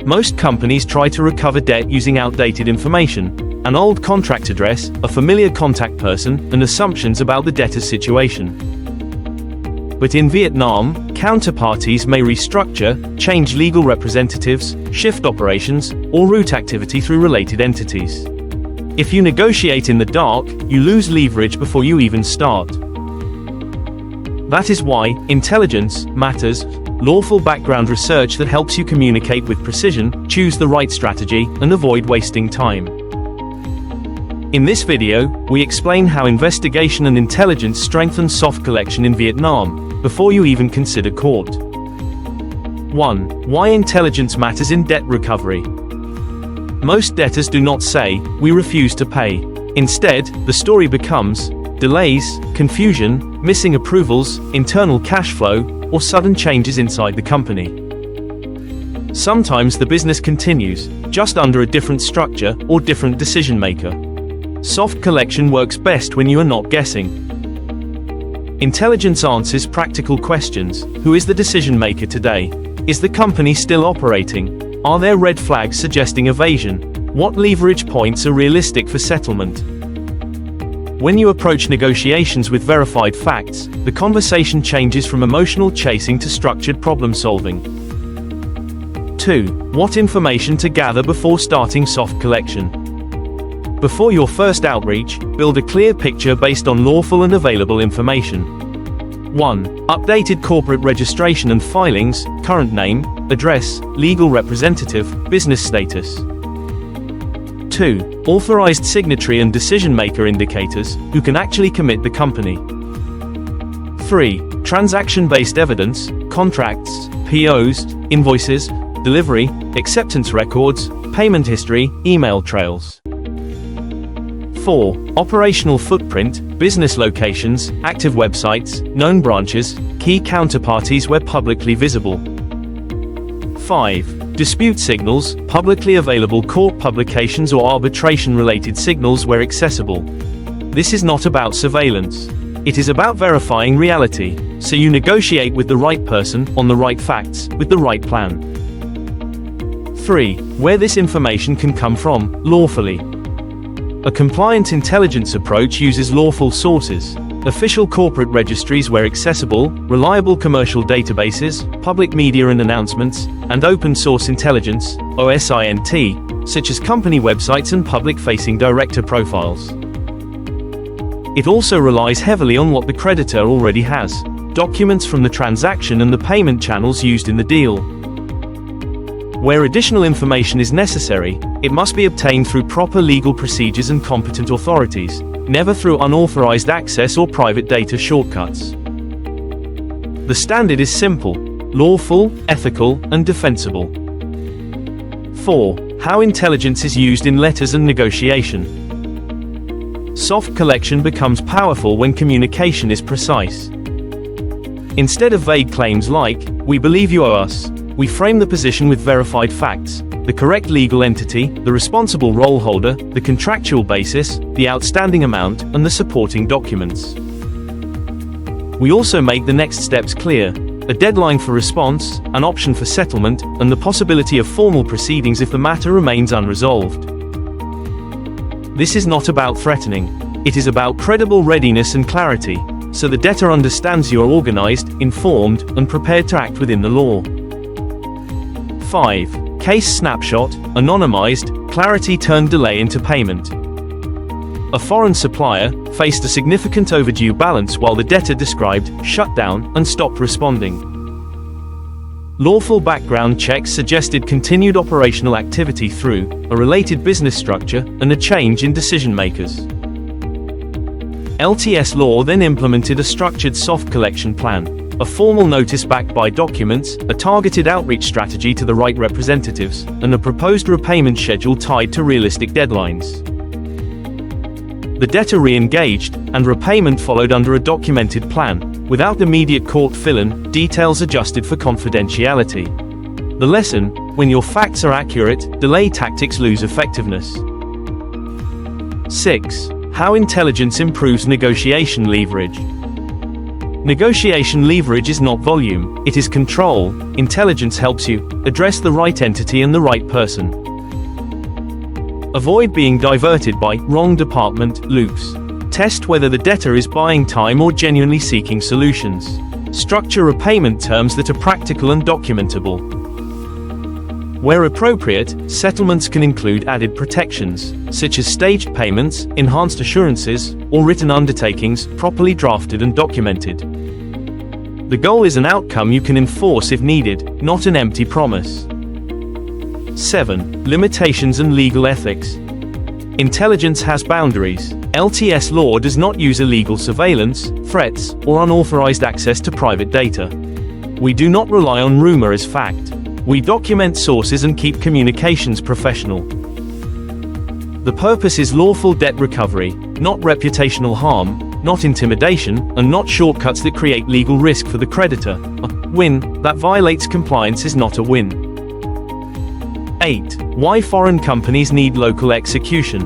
Most companies try to recover debt using outdated information, an old contract address, a familiar contact person, and assumptions about the debtor's situation. But in Vietnam, counterparties may restructure, change legal representatives, shift operations, or route activity through related entities. If you negotiate in the dark, you lose leverage before you even start. That is why intelligence matters. Lawful background research that helps you communicate with precision, choose the right strategy, and avoid wasting time. In this video, we explain how investigation and intelligence strengthen soft collection in Vietnam, before you even consider court. 1. Why intelligence matters in debt recovery. Most debtors do not say, "We refuse to pay." Instead, the story becomes delays, confusion, missing approvals, internal cash flow, or sudden changes inside the company. Sometimes the business continues, just under a different structure or different decision maker. Soft collection works best when you are not guessing. Intelligence answers practical questions. Who is the decision maker today? Is the company still operating? Are there red flags suggesting evasion? What leverage points are realistic for settlement? When you approach negotiations with verified facts, the conversation changes from emotional chasing to structured problem solving. 2. What information to gather before starting soft collection. Before your first outreach, build a clear picture based on lawful and available information. 1. Updated corporate registration and filings, current name, address, legal representative, business status. 2. Authorized signatory and decision-maker indicators, who can actually commit the company. 3. Transaction-based evidence, contracts, POs, invoices, delivery, acceptance records, payment history, email trails. 4. Operational footprint, business locations, active websites, known branches, key counterparties where publicly visible. 5. Dispute signals, publicly available court publications or arbitration-related signals where accessible. This is not about surveillance. It is about verifying reality, so you negotiate with the right person, on the right facts, with the right plan. 3. Where this information can come from, lawfully. A compliant intelligence approach uses lawful sources, official corporate registries where accessible, reliable commercial databases, public media and announcements, and open source intelligence, OSINT, such as company websites and public-facing director profiles. It also relies heavily on what the creditor already has, documents from the transaction and the payment channels used in the deal. Where additional information is necessary, it must be obtained through proper legal procedures and competent authorities, never through unauthorized access or private data shortcuts. The standard is simple: lawful, ethical, and defensible. 4. How intelligence is used in letters and negotiation. Soft collection becomes powerful when communication is precise. Instead of vague claims like, "We believe you owe us," we frame the position with verified facts, the correct legal entity, the responsible role holder, the contractual basis, the outstanding amount, and the supporting documents. We also make the next steps clear: a deadline for response, an option for settlement, and the possibility of formal proceedings if the matter remains unresolved. This is not about threatening. It is about credible readiness and clarity, so the debtor understands you are organized, informed, and prepared to act within the law. 5. Case snapshot, anonymized, clarity turned delay into payment. A foreign supplier faced a significant overdue balance while the debtor described, shut down, and stopped responding. Lawful background checks suggested continued operational activity through a related business structure and a change in decision makers. LTS Law then implemented a structured soft collection plan, a formal notice backed by documents, a targeted outreach strategy to the right representatives, and a proposed repayment schedule tied to realistic deadlines. The debtor re-engaged, and repayment followed under a documented plan, without immediate court fill-in, details adjusted for confidentiality. The lesson: when your facts are accurate, delay tactics lose effectiveness. 6. How intelligence improves negotiation leverage. Negotiation leverage is not volume, it is control. Intelligence helps you address the right entity and the right person. Avoid being diverted by wrong department loops. Test whether the debtor is buying time or genuinely seeking solutions. Structure repayment terms that are practical and documentable. Where appropriate, settlements can include added protections, such as staged payments, enhanced assurances, or written undertakings, properly drafted and documented. The goal is an outcome you can enforce if needed, not an empty promise. 7. Limitations and legal ethics. Intelligence has boundaries. LTS law does not use illegal surveillance, threats, or unauthorized access to private data. We do not rely on rumor as fact. We document sources and keep communications professional. The purpose is lawful debt recovery, not reputational harm, not intimidation, and not shortcuts that create legal risk for the creditor. A win that violates compliance is not a win. 8. Why foreign companies need local execution.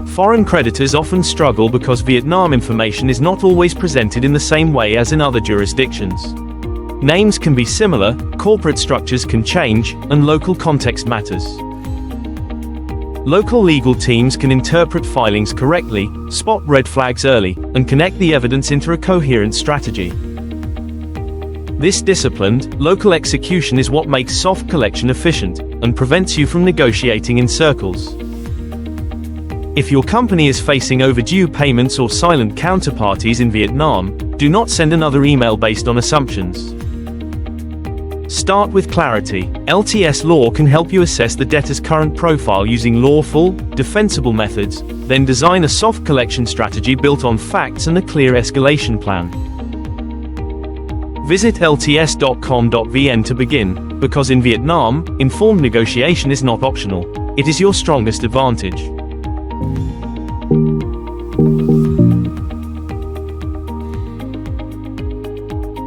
Foreign creditors often struggle because Vietnam information is not always presented in the same way as in other jurisdictions. Names can be similar, corporate structures can change, and local context matters. Local legal teams can interpret filings correctly, spot red flags early, and connect the evidence into a coherent strategy. This disciplined, local execution is what makes soft collection efficient, and prevents you from negotiating in circles. If your company is facing overdue payments or silent counterparties in Vietnam, do not send another email based on assumptions. Start with clarity. LTS law can help you assess the debtor's current profile using lawful, defensible methods, then design a soft collection strategy built on facts and a clear escalation plan. Visit lts.com.vn to begin, because in Vietnam, informed negotiation is not optional. It is your strongest advantage.